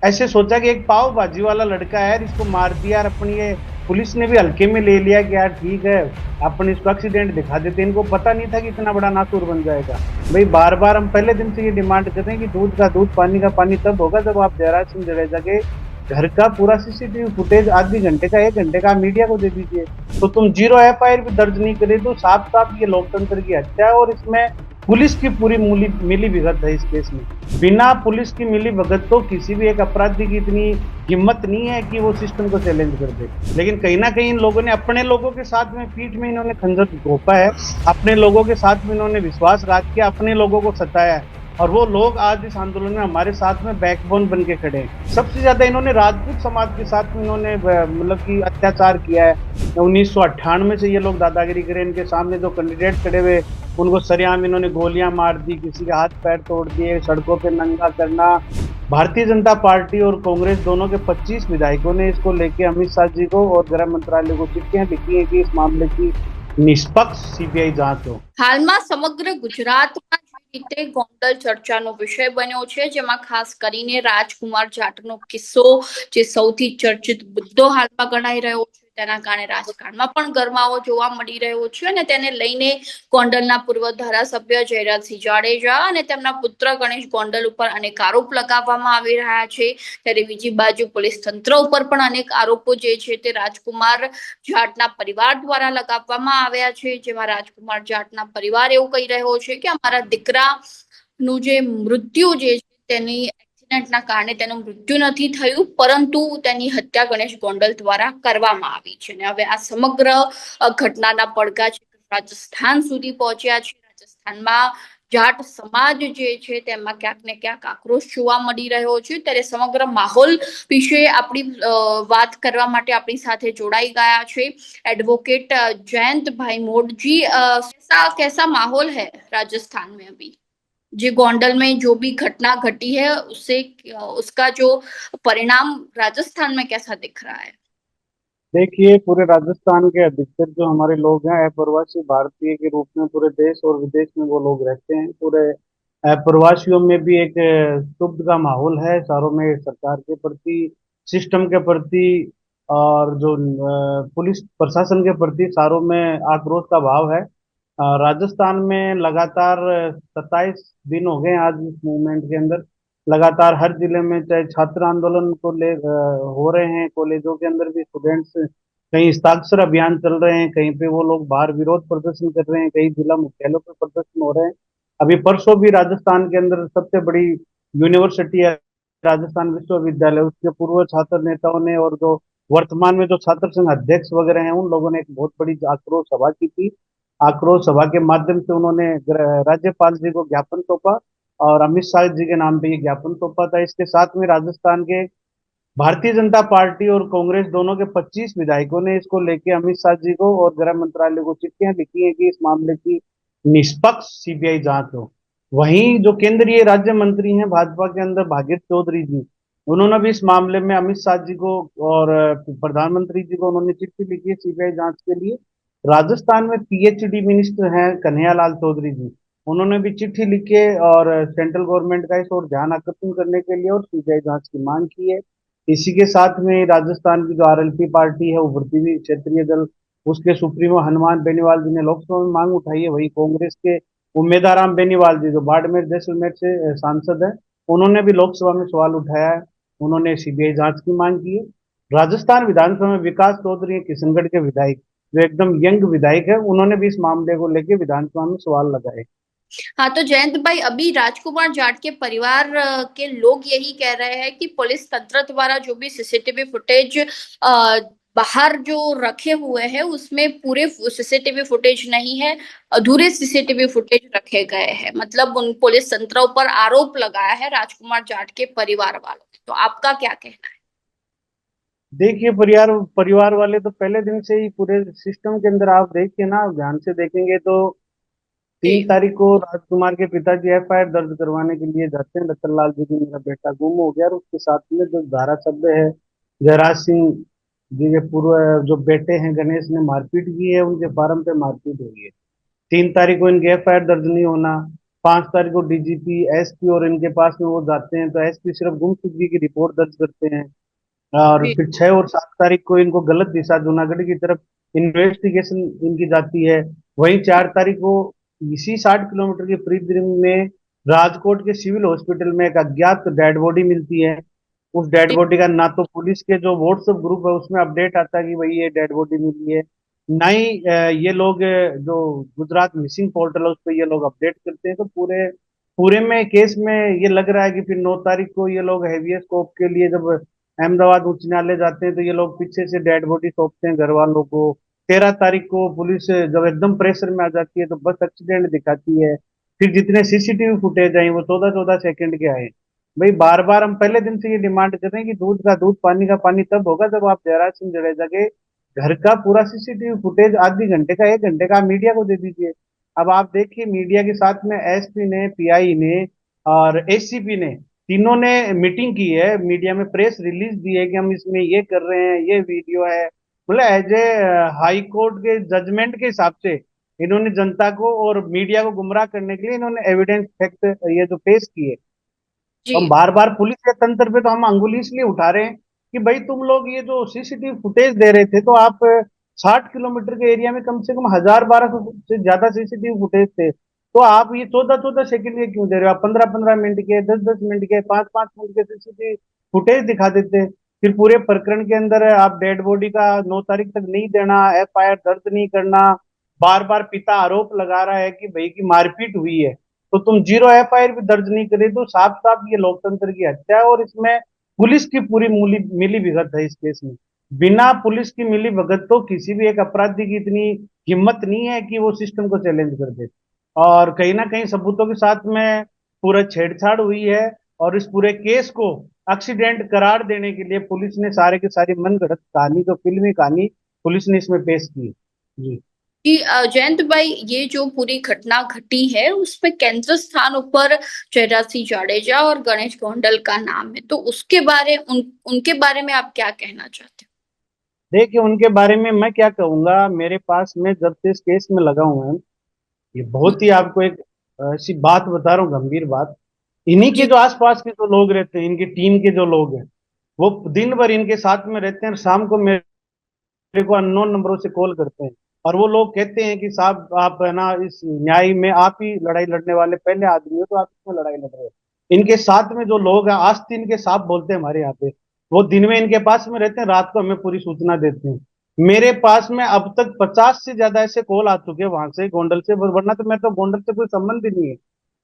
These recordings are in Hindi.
ऐसे सोचा कि एक पाव भाजी वाला लड़का है यार, इसको मार दिया यार, अपनी ये पुलिस ने भी हल्के में ले लिया कि यार ठीक है, अपन इसको एक्सीडेंट दिखा देते। इनको पता नहीं था कि इतना बड़ा नासुर बन जाएगा। भाई बार बार हम पहले दिन से ये डिमांड कर रहे हैं कि दूध का दूध पानी का पानी तब होगा जब आप जयराज सिंह जडेजा के घर का पूरा सीसीटीवी फुटेज आधे घंटे का 1 घंटे का मीडिया को दे दीजिए। तो तुम जीरो एफआईआर भी दर्ज नहीं करे तो साफ साफ ये लोकतंत्र की हत्या है। और इसमें पुलिस की पूरी मिली भगत है इस केस में। बिना पुलिस की मिली भगत तो किसी भी एक अपराधी की इतनी हिम्मत नहीं है कि वो सिस्टम को चैलेंज कर दे। लेकिन कहीं ना कहीं इन लोगों ने अपने लोगों के साथ में पीठ में इन्होंने खंजर घोंपा है, अपने लोगों के साथ में इन्होंने विश्वासघात किया, अपने लोगों को सताया है। और वो लोग आज इस आंदोलन में हमारे साथ में बैकबोन बन के खड़े हैं। सबसे ज्यादा इन्होंने राजपूत समाज के साथ में इन्होंने मतलब कि अत्याचार किया है। 1998 से ये लोग दादागिरी करे। इनके सामने जो कैंडिडेट खड़े हुए उनको सरेआम इन्होंने गोलियां मार दी, किसी के हाथ पैर तोड़ दिए, सड़कों पे नंगा करना। भारतीय जनता पार्टी और कांग्रेस दोनों के 25 विधायकों ने इसको लेके अमित शाह जी को और गृह मंत्रालय को चिट्ठियां लिखी है कि इस मामले की निष्पक्ष सीबीआई जांच हो। हालમાં સમગ્ર ગુજરાતમાં જે રીતે ગોંડલ ચર્ચાનો વિષય બન્યો છે, જેમાં ખાસ કરીને રાજકુમાર જાટનો કિસ્સો જે સૌથી ચર્ચિત મુદ્દો હાલમાં ગણાઈ રહ્યો છે, તેના કારણે રાજકારણમાં પણ ગરમાવો જોવા મળી રહ્યો છે અને તેને લઈને ગોંડલના પૂર્વ ધારાસભ્ય જયરાજસિંહ જાડેજા અને તેમના પુત્ર ગણેશ ગોંડલ ઉપર અનેક આરોપ લગાવવામાં આવી રહ્યા છે। ત્યારે બીજી બાજુ પોલીસ તંત્ર ઉપર પણ અનેક આરોપો જે છે તે રાજકુમાર જાટના પરિવાર દ્વારા લગાવવામાં આવ્યા છે, જેમાં રાજકુમાર જાટના પરિવાર એવું કહી રહ્યો છે કે અમારા દીકરાનું જે મૃત્યુ જે છે તેની એક્સિડન્ટના કારણે તેનું મૃત્યુ નથી થયું, પરંતુ તેની હત્યા ગણેશ ગોંડલ દ્વારા કરવામાં આવી છે। અને હવે આ સમગ્ર ઘટનાના પડઘા છે રાજસ્થાન સુધી પહોંચ્યા છે। રાજસ્થાનમાં જાટ સમાજ જે છે તેમાં ક્યાંક ને ક્યાંક આક્રોશ જોવા મળી રહ્યો છે। ત્યારે સમગ્ર માહોલ વિશે આપણી વાત કરવા માટે આપણી સાથે જોડાઈ ગયા છે एडवोकेट जयंत भाई मोड जी। कैसा कैसा माहौल है राजस्थान में अभी, जो गोंडल में जो भी घटना घटी है उससे उसका जो परिणाम राजस्थान में कैसा दिख रहा है? देखिए, पूरे राजस्थान के अधिकतर जो हमारे लोग हैं अप्रवासी भारतीय के रूप में पूरे देश और विदेश में वो लोग रहते हैं। पूरे अप्रवासियों में भी एक क्षुब्ध का माहौल है, चारों में सरकार के प्रति, सिस्टम के प्रति और जो पुलिस प्रशासन के प्रति चारों में आक्रोश का भाव है। राजस्थान में लगातार 27 दिन हो गए आज इस मूवमेंट के अंदर। लगातार हर जिले में चाहे छात्र आंदोलन को ले हो रहे हैं, कॉलेजों के अंदर भी स्टूडेंट्स कहीं हस्ताक्षर अभियान चल रहे हैं, कहीं पे वो लोग बाहर विरोध प्रदर्शन कर रहे हैं, कई जिला मुख्यालयों पर प्रदर्शन हो रहे हैं। अभी परसों भी राजस्थान के अंदर सबसे बड़ी यूनिवर्सिटी है राजस्थान विश्वविद्यालय, उसके पूर्व छात्र नेताओं ने और जो वर्तमान में जो छात्र संघ अध्यक्ष वगैरह हैं उन लोगों ने एक बहुत बड़ी आक्रोश सभा की थी। आक्रोश सभा के माध्यम से उन्होंने राज्यपाल जी को ज्ञापन सौंपा और अमित शाह जी के नाम पे ये ज्ञापन सौंपा था। इसके साथ में राजस्थान के भारतीय जनता पार्टी और कांग्रेस दोनों के 25 विधायकों ने इसको लेके अमित शाह जी को और गृह मंत्रालय को चिट्ठियां लिखी हैं कि इस मामले की निष्पक्ष सीबीआई जांच हो। वहीं जो केंद्रीय राज्य मंत्री हैं भाजपा के अंदर भागीरथ चौधरी जी, उन्होंने भी इस मामले में अमित शाह जी को और प्रधानमंत्री जी को उन्होंने चिट्ठी लिखी है सीबीआई जांच के लिए। राजस्थान में पीएचडी मिनिस्टर हैं कन्हैयालाल चौधरी जी, उन्होंने भी चिट्ठी लिखे और सेंट्रल गवर्नमेंट का इस ओर ध्यान आकर्षण करने के लिए और सीबीआई जांच की मांग की है। इसी के साथ में राजस्थान की जो आरएलपी पार्टी है उभरती हुई क्षेत्रीय दल, उसके सुप्रीमो हनुमान बेनीवाल जी ने लोकसभा में मांग उठाई है। वही कांग्रेस के उम्मेदाराम बेनीवाल जी जो बाड़मेर जैसलमेर से सांसद है, उन्होंने भी लोकसभा में सवाल उठाया है, उन्होंने सीबीआई जांच की मांग की है। राजस्थान विधानसभा में विकास चौधरी किशनगढ़ के विधायक, जो एकदम यंग विधायक है, उन्होंने भी इस मामले को लेकर विधानसभा में सवाल लगाए। हाँ, तो जयंत भाई, अभी राजकुमार जाट के परिवार के लोग यही कह रहे हैं कि पुलिस तंत्र द्वारा जो भी सीसीटीवी फुटेज बाहर जो रखे हुए हैं उसमें पूरे सीसीटीवी फुटेज नहीं है, अधूरे सीसीटीवी फुटेज रखे गए हैं। मतलब उन पुलिस तंत्र पर आरोप लगाया है राजकुमार जाट के परिवार वालों ने। तो आपका क्या कहना है? देखिए, परिवार परिवार वाले तो पहले दिन से ही पूरे सिस्टम के अंदर, आप देखिए ना, ध्यान से देखेंगे तो जी। 3 तारीख को राजकुमार के पिताजी एफआईआर दर्ज करवाने के लिए जाते हैं रतन लाल जी की, मेरा बेटा गुम हो गया। और उसके साथ में जो धारा सभ्य है जयराज सिंह जी के पूर्व जो बेटे हैं गणेश ने मारपीट की है, उनके फार्म पे मारपीट हुई है। 3 तारीख को इनके एफआईआर दर्ज नहीं होना, 5 तारीख को डीजीपी, एसपी और इनके पास में वो जाते हैं, तो एसपी सिर्फ गुमशुदगी की रिपोर्ट दर्ज करते हैं। और जी फिर 6 और 7 तारीख को इनको गलत दिशा जूनागढ़ की तरफ इन्वेस्टिगेशन इनकी जाती है। वहीं 4 तारीख को इसी 60 किलोमीटर के परिधि में राजकोट के सिविल हॉस्पिटल में एक अज्ञात डेड बॉडी मिलती है। उस डेड जी बॉडी का ना तो पुलिस के जो व्हाट्सएप ग्रुप है उसमें अपडेट आता है कि भाई ये डेड बॉडी मिली है, ना ही ये लोग जो गुजरात मिसिंग पोर्टल है उस पर ये लोग अपडेट करते हैं। तो पूरे पूरे में केस में ये लग रहा है कि फिर 9 तारीख को ये लोग हेवियस स्कोप के लिए जब अहमदाबाद उच्च न्यायालय जाते हैं तो ये लोग पीछे से डेड बॉडी सौंपते हैं घर वालों को। 13 तारीख को पुलिस जब एकदम प्रेशर में आ जाती है तो बस एक्सीडेंट दिखाती है। फिर जितने सीसीटीवी फुटेज आए वो 14-14 सेकंड के आए। भाई बार बार हम पहले दिन से ये डिमांड कर रहे हैं कि दूध का दूध पानी का पानी तब होगा जब आप जयराज सिंह जडेजा के घर का पूरा सीसीटीवी फुटेज आधी घंटे का 1 घंटे का आप मीडिया को दे दीजिए। अब आप देखिए मीडिया के साथ में एसपी ने, पीआई ने और एसीपी ने, तीनों ने मीटिंग की है, मीडिया में प्रेस रिलीज दी है कि हम इसमें ये कर रहे हैं, ये वीडियो है। मतलब एज ए हाई कोर्ट के जजमेंट के हिसाब से इन्होंने जनता को और मीडिया को गुमराह करने के लिए इन्होंने एविडेंस फैक्ट ये जो पेश किए। हम जी बार बार पुलिस के तंत्र पे तो हम अंगुली इसलिए उठा रहे हैं कि भाई तुम लोग ये जो सीसीटीवी फुटेज दे रहे थे तो आप 60 किलोमीटर के एरिया में कम से कम 1000-1200 से ज्यादा सीसीटीवी फुटेज थे, तो आप ये 14-14 सेकंड के क्यों दे रहे हो? आप 15-15 मिनट के, 10-10 मिनट के, 5-5 मिनट के सीसीटीवी फुटेज दिखा देते। फिर पूरे प्रकरण के अंदर आप डेड बॉडी का 9 तारीख तक नहीं देना, एफआईआर दर्ज नहीं करना। बार बार पिता आरोप लगा रहा है कि भाई की मारपीट हुई है, तो तुम जीरो एफआईआर भी दर्ज नहीं करे, तो साफ साफ ये लोकतंत्र की हत्या है। और इसमें पुलिस की पूरी मूली मिली भगत है इस केस में। बिना पुलिस की मिली भगत तो किसी भी एक अपराधी की इतनी हिम्मत नहीं है कि वो सिस्टम को चैलेंज कर दे। और कहीं ना कहीं सबूतों के साथ में पूरा छेड़छाड़ हुई है। और इस पूरे केस को एक्सीडेंट करार देने के लिए पुलिस ने सारे के सारी मनगढ़ंत कहानी, जो फिल्मी कहानी पुलिस ने इसमें पेश की। जी। जी जयंत भाई, ये जो पूरी घटना घटी है उसमें केंद्र स्थान ऊपर जयराज सिंह जाडेजा और गणेश गोंडल का नाम है, तो उसके बारे उनके बारे में आप क्या कहना चाहते देखिए उनके बारे में मैं क्या कहूंगा, मेरे पास में जब से इस केस में लगा हुआ है, ये हो? बहुत ही आपको एक ऐसी बात बता रहा हूँ, गंभीर बात। इन्हीं के जी जो आसपास के जो लोग रहते हैं, इनकी टीम के जो लोग हैं, वो दिन भर इनके साथ में रहते हैं और शाम को मेरे को अननोन नंबरों से कॉल करते हैं। और वो लोग कहते हैं कि साहब आप है ना इस न्याय में आप ही लड़ाई लड़ने वाले पहले आदमी हो, तो आप इसमें लड़ाई लड़ रहे हो। इनके साथ में जो लोग हैं आस्तीन के सांप बोलते हैं हमारे यहाँ पे, वो दिन में इनके पास में रहते हैं, रात को हमें पूरी सूचना देते हैं। मेरे पास में अब तक 50 से ज्यादा ऐसे कॉल आ चुके हैं वहां से, गोंडल से, वरना तो मैं तो गोंडल से कोई संबंध ही नहीं है।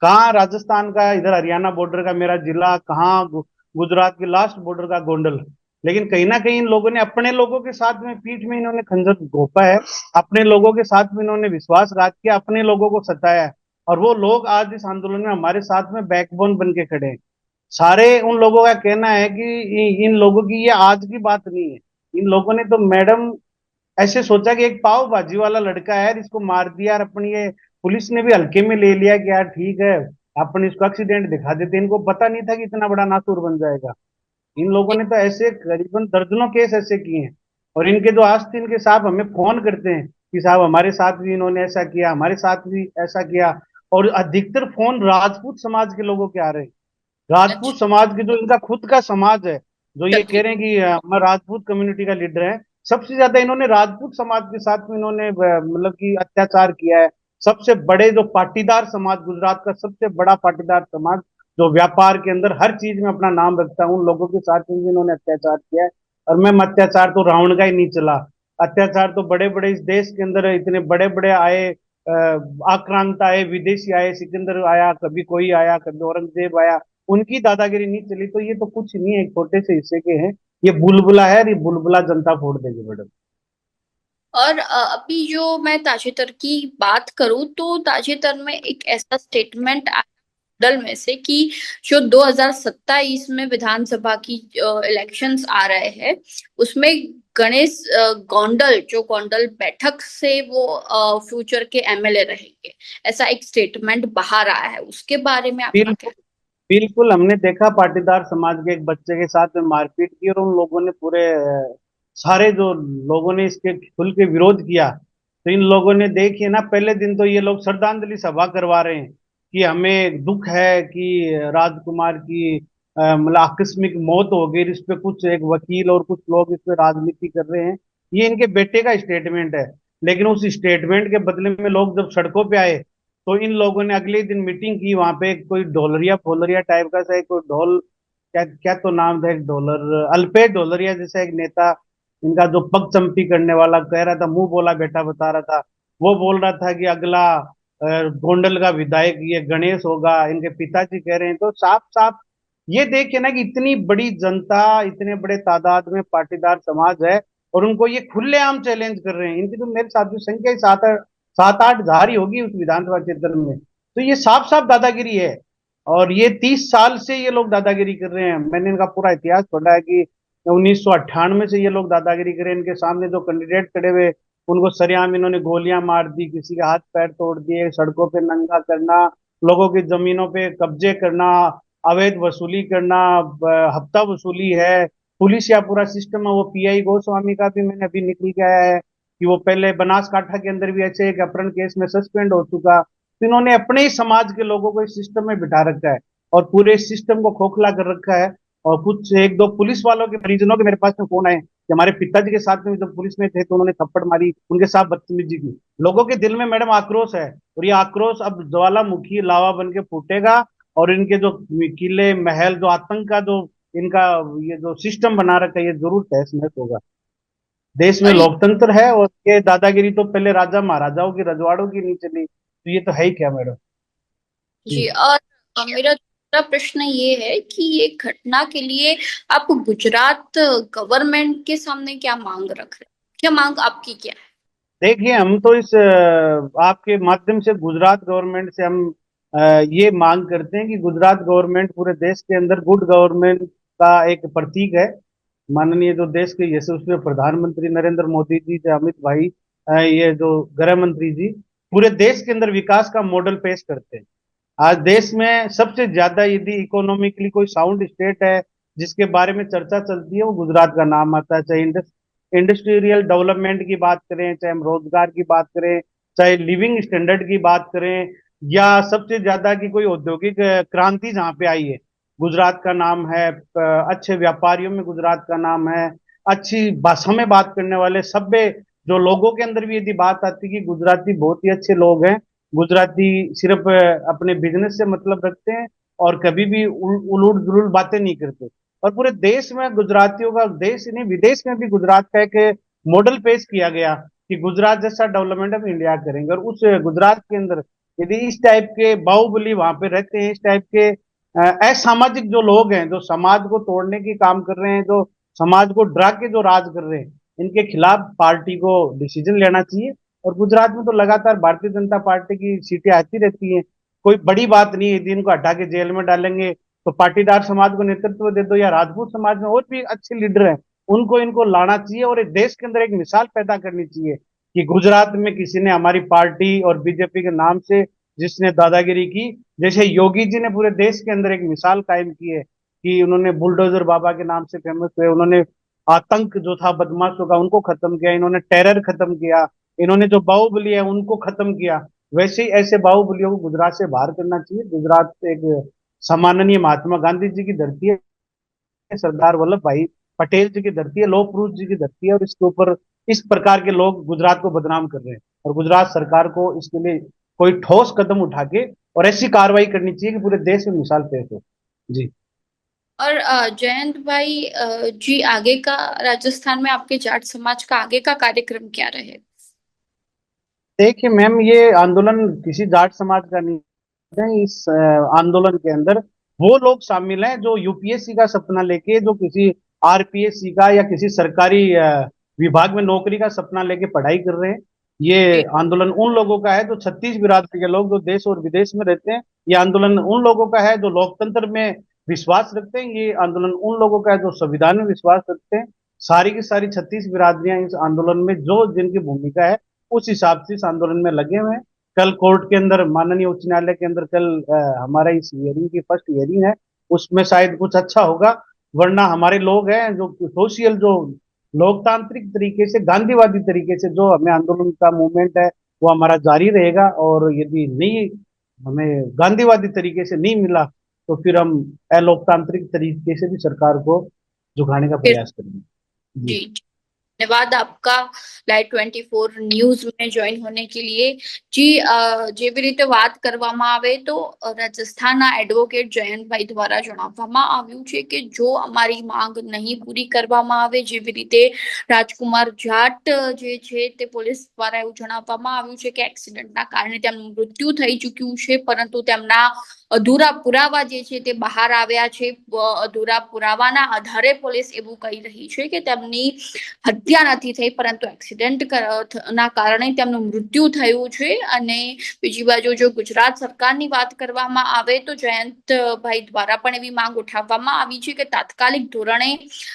कहाँ राजस्थान का, इधर हरियाणा बॉर्डर का मेरा जिला, कहाँ गुजरात के लास्ट बॉर्डर का गोंडल। लेकिन कहीं ना कहीं इन लोगों ने अपने लोगों के साथ में पीठ में इन्होंने खंजर घोंपा है, अपने लोगों के साथ में इन्होंने विश्वासघात किया, अपने लोगों को सताया है। और वो लोग आज इस आंदोलन में हमारे साथ में बैकबोन बन के खड़े हैं। सारे उन लोगों का कहना है कि इन लोगों की ये आज की बात नहीं है। इन लोगों ने तो मैडम ऐसे सोचा कि एक पाव भाजी वाला लड़का है, इसको मार दिया, और अपनी ये पुलिस ने भी हल्के में ले लिया कि यार ठीक है अपन इसको एक्सीडेंट दिखा देते। इनको पता नहीं था कि इतना बड़ा नासूर बन जाएगा। इन लोगों ने तो ऐसे करीबन दर्जनों केस ऐसे किए हैं। और इनके जो आस्तीन के साहब हमें फोन करते हैं कि साहब हमारे साथ भी इन्होंने ऐसा किया, हमारे साथ भी ऐसा किया। और अधिकतर फोन राजपूत समाज के लोगों के आ रहे हैं। अच्छा। राजपूत समाज के जो इनका खुद का समाज है, जो ये कह जी रहे हैं कि मैं राजपूत कम्युनिटी का लीडर है, सबसे ज्यादा इन्होंने राजपूत समाज के साथ में इन्होंने मतलब कि अत्याचार किया है। सबसे बड़े जो पाटीदार समाज, गुजरात का सबसे बड़ा पाटीदार समाज, जो व्यापार के अंदर हर चीज में अपना नाम रखता है, उन लोगों के साथ में भी इन्होंने अत्याचार किया है। और मैम अत्याचार तो रावण का ही नहीं चला, अत्याचार तो बड़े बड़े इस देश के अंदर इतने बड़े बड़े आए, आक्रांत आए, विदेशी आए, सिकंदर आया, कभी कोई आया, कभी औरंगजेब आया, उनकी दादागिरी नहीं चली। तो ये तो कुछ नहीं है, एक छोटे से हिस्से के हैं। ये बुलबुला है और ये बुलबुला जनता फोड़ देगी मैडम। और अभी जो मैं ताजेतर की बात करूं तो ताजेतर में एक ऐसा स्टेटमेंट आया दल में से कि जो 2027 में विधानसभा की इलेक्शंस आ रहे हैं उसमें गणेश गोंडल, जो गोंडल बैठक से वो फ्यूचर के एमएलए रहेंगे, ऐसा एक स्टेटमेंट बाहर आया है, उसके बारे में आपका क्या? बिल्कुल बिल्कुल, हमने देखा पाटीदार समाज के एक बच्चे के साथ में मारपीट की, और उन लोगों ने पूरे सारे जो लोगों ने इसके खुल के विरोध किया। तो इन लोगों ने देखिए ना, पहले दिन तो ये लोग श्रद्धांजलि सभा करवा रहे हैं कि हमें दुख है कि राजकुमार की मतलब आकस्मिक मौत हो गई। इस पे कुछ एक वकील और कुछ लोग इस पे राजनीति कर रहे हैं। ये इनके बेटे का स्टेटमेंट है। लेकिन उस स्टेटमेंट के बदले में लोग जब सड़कों पे आए तो इन लोगों ने अगले दिन मीटिंग की। वहां पे कोई ढोलरिया फोलरिया टाइप का सा एक कोई ढोल, क्या क्या तो नाम था, एक ढोलर, अल्पेश ढोलरिया जैसा एक नेता, इनका जो पगचम्पी करने वाला कह रहा था, मुंह बोला बेटा बता रहा था, वो बोल रहा था कि अगला गोंडल का विधायक ये गणेश होगा, इनके पिताजी कह रहे हैं। तो साफ साफ ये देखिए ना कि इतनी बड़ी जनता, इतने बड़े तादाद में पाटीदार समाज है और उनको ये खुलेआम चैलेंज कर रहे हैं। इनकी तो मेरे साथ जो संख्या ही 7-8 हजार ही होगी उस विधानसभा क्षेत्र में। तो ये साफ साफ दादागिरी है। और ये 30 साल से ये लोग दादागिरी कर रहे हैं। मैंने इनका पूरा इतिहास पढ़ा है कि 1998 से ये लोग दादागिरी कर रहे हैं। इनके सामने जो कैंडिडेट खड़े हुए उनको सरेआम इन्होंने गोलियां मार दी, किसी के हाथ पैर तोड़ दिए, सड़कों पे नंगा करना, लोगों की जमीनों पे कब्जे करना, अवैध वसूली करना, हफ्ता वसूली है, पुलिस या पूरा सिस्टम है। वो पीआई गोस्वामी का भी मैंने अभी निकल के आया है कि वो पहले बनासकाठा के अंदर भी ऐसे एक अपहरण केस में सस्पेंड हो चुका। तो इन्होंने अपने ही समाज के लोगों को इस सिस्टम में बिठा रखा है और पूरे सिस्टम को खोखला कर रखा है। और कुछ एक दो पुलिस वालों के परिजनों के मेरे पास में फोन आए कि हमारे पिताजी के साथ में जब पुलिस में थे तो उन्होंने थप्पड़ मारी, उनके साथ बदतमीजी की। लोगों के दिल में मैडम आक्रोश है और ये आक्रोश अब ज्वालामुखी लावा बन के फूटेगा। और इनके जो किले महल, जो आतंक का जो इनका ये जो सिस्टम बना रखा है, ये जरूर तहस नहस होगा। देश में और लोकतंत्र है और ये दादागिरी तो पहले राजा महाराजाओं की रजवाड़ों की नहीं चली, तो ये तो है ही क्या मैडम। जी, जी। और मेरा दूसरा प्रश्न ये है कि ये घटना के लिए आप गुजरात गवर्नमेंट के सामने क्या मांग रख रहे हैं? क्या मांग आपकी क्या है? देखिए, हम तो इस आपके माध्यम से गुजरात गवर्नमेंट से हम ये मांग करते हैं कि गुजरात गवर्नमेंट पूरे देश के अंदर गुड गवर्नमेंट का एक प्रतीक है। माननीय जो देश के यशस्वी प्रधानमंत्री नरेंद्र मोदी जी, जो अमित भाई, ये जो गृह मंत्री जी, पूरे देश के अंदर विकास का मॉडल पेश करते हैं। आज देश में सबसे ज्यादा यदि इकोनॉमिकली कोई साउंड स्टेट है जिसके बारे में चर्चा चलती है, वो गुजरात का नाम आता है। चाहे इंडस्ट्रियल डेवलपमेंट की बात करें, चाहे हम रोजगार की बात करें, चाहे लिविंग स्टैंडर्ड की बात करें, या सबसे ज्यादा की कोई औद्योगिक क्रांति जहाँ पे आई है, गुजरात का नाम है। अच्छे व्यापारियों में गुजरात का नाम है। अच्छी भाषा में बात करने वाले सभ्य जो लोगों के अंदर भी यदि बात आती है कि गुजराती बहुत ही अच्छे लोग हैं, गुजराती सिर्फ अपने बिजनेस से मतलब रखते हैं और कभी भी उलूट जुलूल बातें नहीं करते। और पूरे देश में गुजरातियों का, देश नहीं विदेश में भी गुजरात का एक मॉडल पेश किया गया कि गुजरात जैसा डेवलपमेंट हम इंडिया करेंगे। और उस गुजरात के अंदर यदि इस टाइप के बाहुबली वहां पे रहते हैं, इस टाइप के असामाजिक जो लोग हैं, जो समाज को तोड़ने की काम कर रहे हैं, जो समाज को डरा के जो राज कर रहे हैं, इनके खिलाफ पार्टी को डिसीजन लेना चाहिए। और गुजरात में तो लगातार भारतीय जनता पार्टी की सीटें आती रहती हैं। कोई बड़ी बात नहीं है, यदि इनको हटा के जेल में डालेंगे तो पाटीदार समाज को नेतृत्व दे दो, या राजपूत समाज में और भी अच्छे लीडर हैं उनको इनको लाना चाहिए और एक देश के अंदर एक मिसाल पैदा करनी चाहिए कि गुजरात में किसी ने हमारी पार्टी और बीजेपी के नाम से जिसने दादागिरी की, जैसे योगी जी ने पूरे देश के अंदर एक मिसाल कायम की है कि उन्होंने बुलडोजर बाबा के नाम से फेमस हुए। उन्होंने आतंक जो था बदमाशों का उनको खत्म किया, इन्होंने टेरर खत्म किया, इन्होंने जो बाहुबली है उनको खत्म किया। वैसे ही ऐसे बाहुबलियों को गुजरात से बाहर करना चाहिए। गुजरात एक सम्माननीय महात्मा गांधी जी की धरती है, सरदार वल्लभ भाई पटेल जी की धरती है, लौह पुरुष जी की धरती है, और इसके ऊपर इस प्रकार के लोग गुजरात को बदनाम कर रहे हैं। और गुजरात सरकार को इसके लिए कोई ठोस कदम उठा के और ऐसी कार्रवाई करनी चाहिए कि पूरे देश में मिसाल पेश हो। जी। और जयंत भाई, जी, आगे का राजस्थान में आपके जाट समाज का आगे का कार्यक्रम क्या रहे? देखिए मैम, ये आंदोलन किसी जाट समाज का नहीं है। इस आंदोलन के अंदर वो लोग शामिल हैं जो यूपीएससी का सपना लेके, जो किसी आरपीएससी का या किसी सरकारी विभाग में नौकरी का सपना लेके पढ़ाई कर रहे हैं। ये जी। आंदोलन उन लोगों का है जो छत्तीस बिरादरी के लोग जो देश और विदेश में रहते हैं। ये आंदोलन उन लोगों का है जो लोकतंत्र में विश्वास रखते हैं। ये आंदोलन उन लोगों का है जो संविधान में विश्वास रखते हैं। सारी की सारी छत्तीस बिरादरियां इस आंदोलन में जो जिनकी भूमिका है उस हिसाब से इस आंदोलन में लगे हुए हैं। कल कोर्ट के अंदर, माननीय उच्च न्यायालय के अंदर कल हमारा इस हियरिंग की फर्स्ट हियरिंग है, उसमें शायद कुछ अच्छा होगा। वरना हमारे लोग हैं जो सोशल, जो लोकतांत्रिक तरीके से, गांधीवादी तरीके से जो हमें आंदोलन का मूवमेंट है वो हमारा जारी रहेगा। और यदि नहीं हमें गांधीवादी तरीके से नहीं मिला तो फिर हम अलोकतांत्रिक तरीके से भी सरकार को झुकाने का फिर प्रयास करेंगे। जी। जी, धन्यवाद आपका Light24 ન્યૂઝ में જોઈન હોने के लिए। જી, જેવી રીતે વાત કરવામાં આવે તો રાજસ્થાનના એડવોકેટ જયંતભાઈ દ્વારા જણાવવામાં આવ્યું છે કે જો અમારી માંગ નહીં પૂરી કરવામાં આવે, જેવી રીતે રાજકુમાર જાટ જે છે તે પોલીસ દ્વારા એવું જણાવવામાં આવ્યું છે કે એક્સિડન્ટના કારણે તેમનું મૃત્યુ થઈ ચૂક્યું છે, પરંતુ તેમના અધૂરા પુરાવા જે છે તે બહાર આવ્યા છે। અધૂરા પુરાવાના આધારે પોલીસ એવું કહી રહી છે કે તેમની હત્યા નથી થઈ, પરંતુ એક્સિડન્ટ ના કારણે તેમનું મૃત્યુ થયું છે। અને બીજી બાજુ જો ગુજરાત સરકારની વાત કરવામાં આવે તો જયંતભાઈ દ્વારા પણ એવી માંગ ઉઠાવવામાં આવી છે કે તાત્કાલિક ધોરણે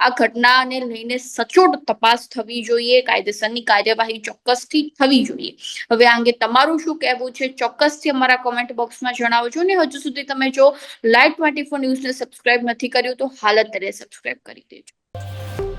આ ઘટનાને લઈને સચોટ તપાસ થવી જોઈએ, કાયદેસરની કાર્યવાહી ચોક્કસથી થવી જોઈએ। હવે આ અંગે તમારું શું કહેવું છે ચોક્કસથી અમારા કોમેન્ટ બોક્સમાં જણાવજો, ને હજુ સુધી તમે જો Light24 ન્યૂઝને સબસ્ક્રાઇબ નથી કર્યું તો હાલ અત્યારે સબસ્ક્રાઇબ કરી દેજો।